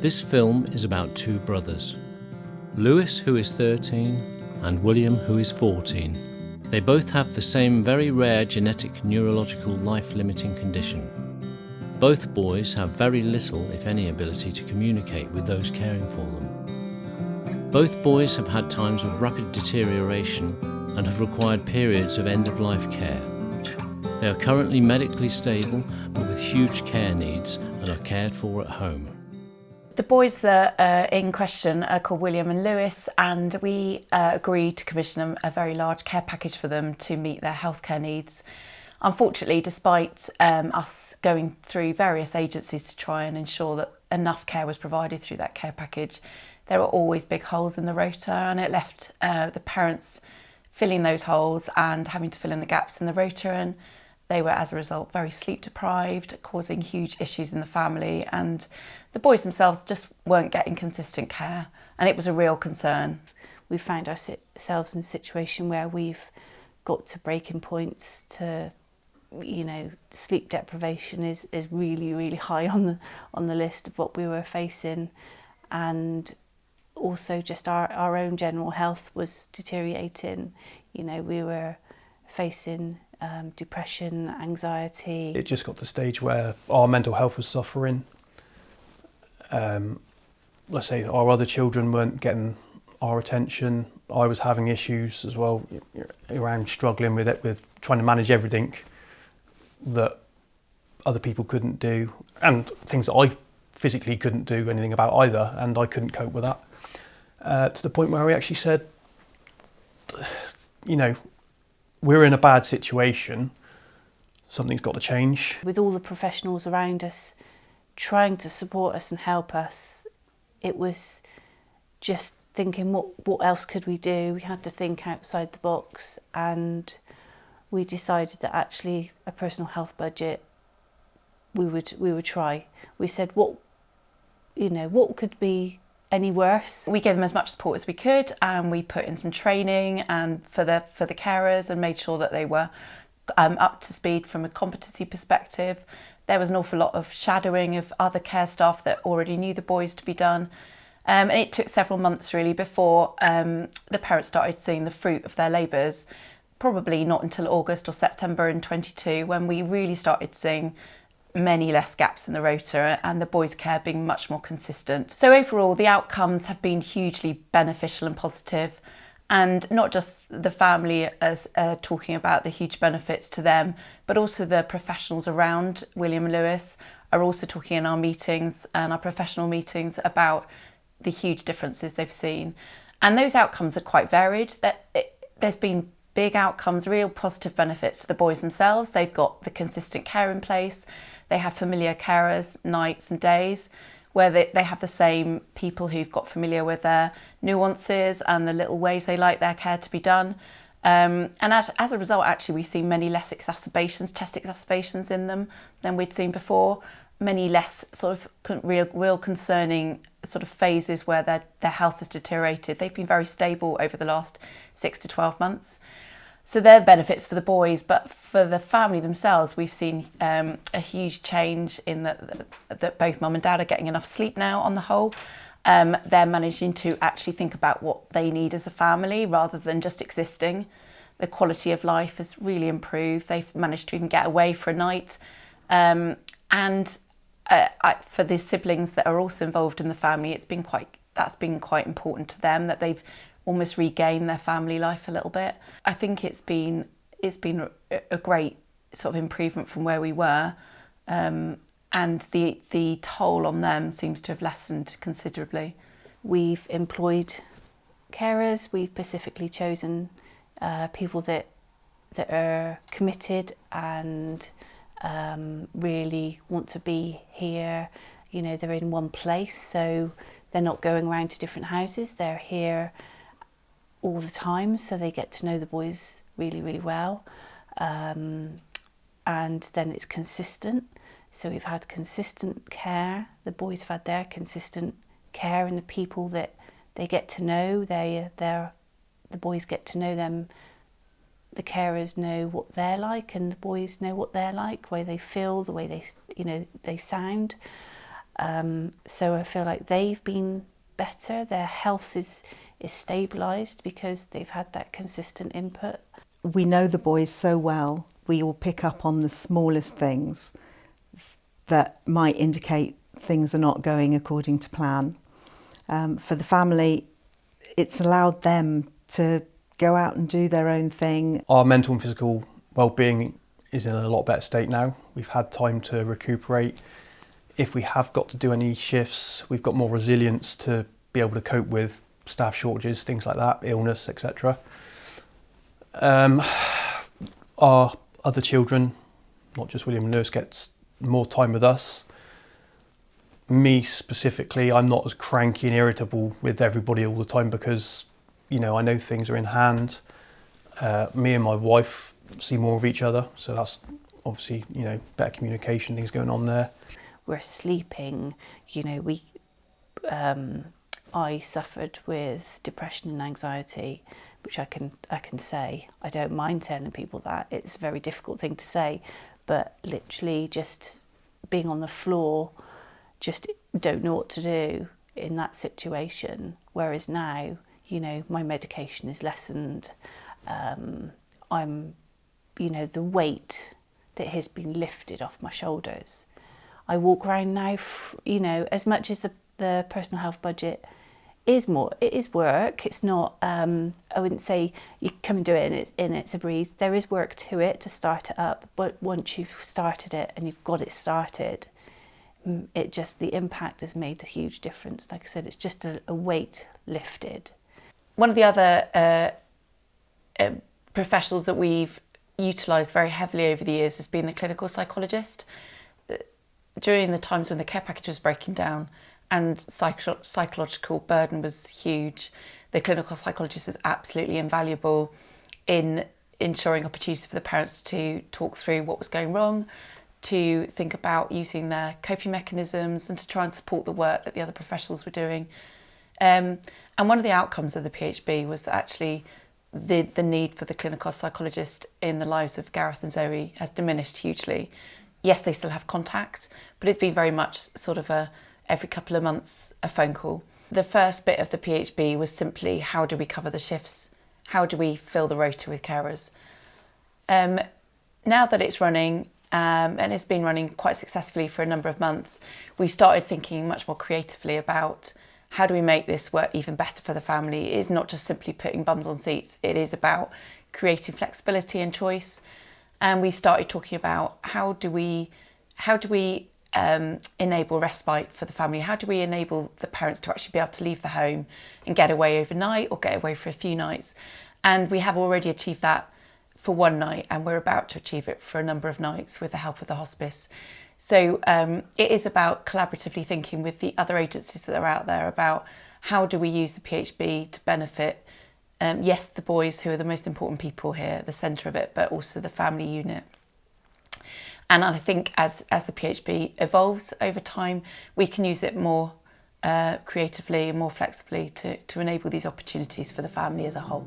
This film is about two brothers, Lewis, who is 13, and William, who is 14. They both have the same very rare genetic neurological life-limiting condition. Both boys have very little, if any, ability to communicate with those caring for them. Both boys have had times of rapid deterioration and have required periods of end-of-life care. They are currently medically stable, but with huge care needs and are cared for at home. The boys that are in question are called William and Lewis, and we agreed to commission a very large care package for them to meet their healthcare needs. Unfortunately, despite us going through various agencies to try and ensure that enough care was provided through that care package, there were always big holes in the rota, and it left the parents filling those holes and having to fill in the gaps in the rota, and they were, as a result, very sleep deprived, causing huge issues in the family, and the boys themselves just weren't getting consistent care, and it was a real concern. We found ourselves in a situation where we've got to breaking points to, sleep deprivation is really, really high on the list of what we were facing, and also just our own general health was deteriorating. We were facing depression, anxiety. It just got to the stage where our mental health was suffering. Let's say our other children weren't getting our attention. I was having issues as well around struggling with it, with trying to manage everything that other people couldn't do, and things that I physically couldn't do anything about either, and I couldn't cope with that. To the point where we actually said, we're in a bad situation, something's got to change. With all the professionals around us trying to support us and help us, it was just thinking, what else could we do? We had to think outside the box, and we decided that actually a personal health budget we would try. We said, what could be any worse? We gave them as much support as we could, and we put in some training and for the carers, and made sure that they were up to speed from a competency perspective. There was an awful lot of shadowing of other care staff that already knew the boys to be done. And it took several months really before the parents started seeing the fruit of their labours, probably not until August or September in 22, when we really started seeing many less gaps in the rota and the boys' care being much more consistent. So overall, the outcomes have been hugely beneficial and positive, and not just the family as talking about the huge benefits to them, but also the professionals around William and Lewis are also talking in our meetings and our professional meetings about the huge differences they've seen. And those outcomes are quite varied. There's been big outcomes, real positive benefits to the boys themselves. They've got the consistent care in place. They have familiar carers nights and days, where they have the same people who've got familiar with their nuances and the little ways they like their care to be done. And as a result, actually, we've seen many less chest exacerbations in them than we'd seen before, many less sort of real concerning sort of phases where their health has deteriorated. They've been very stable over the last 6 to 12 months. So they're benefits for the boys, but for the family themselves, we've seen a huge change in that both mum and dad are getting enough sleep now on the whole. They're managing to actually think about what they need as a family rather than just existing. The quality of life has really improved. They've managed to even get away for a night. And for the siblings that are also involved in the family, that's been quite important to them, that they've almost regain their family life a little bit. I think it's been a great sort of improvement from where we were, and the toll on them seems to have lessened considerably. We've employed carers. We've specifically chosen people that are committed and really want to be here. They're in one place, so they're not going around to different houses. They're here all the time, so they get to know the boys really, really well. And then it's consistent. So we've had consistent care. The boys have had their consistent care, and the people that they get to know, the boys get to know them. The carers know what they're like, and the boys know what they're like, the way they feel, the way they sound. So I feel like they've been better. Their health is stabilised because they've had that consistent input. We know the boys so well, we all pick up on the smallest things that might indicate things are not going according to plan. For the family, it's allowed them to go out and do their own thing. Our mental and physical well-being is in a lot better state now. We've had time to recuperate. If we have got to do any shifts, we've got more resilience to be able to cope with staff shortages, things like that, illness, etc. Our other children, not just William and Lewis, gets more time with us. Me specifically, I'm not as cranky and irritable with everybody all the time because, you know, I know things are in hand. Me and my wife see more of each other, so that's obviously, you know, better communication, things going on there. We're sleeping, you know, I suffered with depression and anxiety, which I can say. I don't mind telling people that. It's a very difficult thing to say, but literally just being on the floor, just don't know what to do in that situation. Whereas now, you know, my medication is lessened. I'm, you know, the weight that has been lifted off my shoulders. I walk around now, you know, as much as the personal health budget is more, it is work. It's not, I wouldn't say you come and do it and it's a breeze. There is work to it to start it up, but once you've started it and you've got it started, it just, the impact has made a huge difference. Like I said, it's just a weight lifted. One of the other professionals that we've utilised very heavily over the years has been the clinical psychologist. During the times when the care package was breaking down and psychological burden was huge, the clinical psychologist was absolutely invaluable in ensuring opportunities for the parents to talk through what was going wrong, to think about using their coping mechanisms and to try and support the work that the other professionals were doing. And one of the outcomes of the PHB was that actually the need for the clinical psychologist in the lives of Gareth and Zoe has diminished hugely. Yes, they still have contact, but it's been very much sort of every couple of months a phone call. The first bit of the PHB was simply, how do we cover the shifts? How do we fill the rota with carers? Now that it's running, and it's been running quite successfully for a number of months, we started thinking much more creatively about how do we make this work even better for the family. It is not just simply putting bums on seats, it is about creating flexibility and choice. And we started talking about how do we enable respite for the family? How do we enable the parents to actually be able to leave the home and get away overnight or get away for a few nights? And we have already achieved that for one night, and we're about to achieve it for a number of nights with the help of the hospice. So it is about collaboratively thinking with the other agencies that are out there about how do we use the PHB to benefit, yes, the boys who are the most important people here, the centre of it, but also the family unit. And I think as the PHB evolves over time, we can use it more creatively and more flexibly to enable these opportunities for the family as a whole.